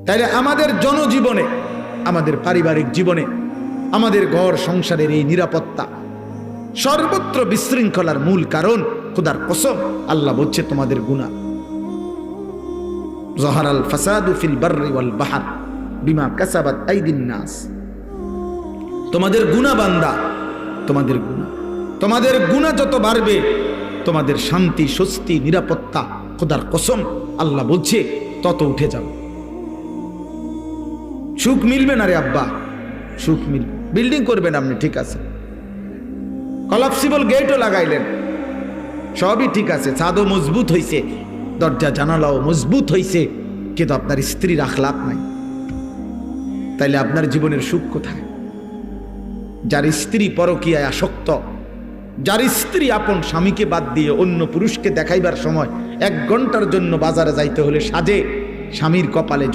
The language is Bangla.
তাইলে আমাদের জনজীবনে, আমাদের পারিবারিক জীবনে, আমাদের ঘর সংসারের এই নিরাপত্তা সর্বত্র বিশৃঙ্খলার মূল কারণ খোদার কসম আল্লাহ বলছে তোমাদের গুনাহ। যাহারাল ফাসাদু ফিল বাররি ওয়াল বাহর বিমা কাসাবাত আইদিন নাস। তোমাদের গুনাহ বান্দা, তোমাদের গুনাহ যত বাড়বে তোমাদের শান্তি, স্বস্তি, নিরাপত্তা খোদার কসম আল্লাহ বলছে তত উঠে যাবে। সুখ মিলবে না রে আব্বা, সুখ মিলবে। বিল্ডিং করবেন আপনি, ঠিক আছে, কলাপসিবল গেটও লাগাইলেন, সবই ঠিক আছে, ছাদও মজবুত হইছে, দরজা জানালাও মজবুত হইছে, কিন্তু আপনার স্ত্রীর আখলাক নাই। তাইলে আপনার জীবনের সুখ কোথায়? যার স্ত্রী পরকীয়ায় আসক্ত, যার স্ত্রী আপন স্বামীকে বাদ দিয়ে অন্য পুরুষকে দেখাইবার সময় 1 ঘন্টার জন্য বাজারে যাইতে হলে সাজে, স্বামীর কপালে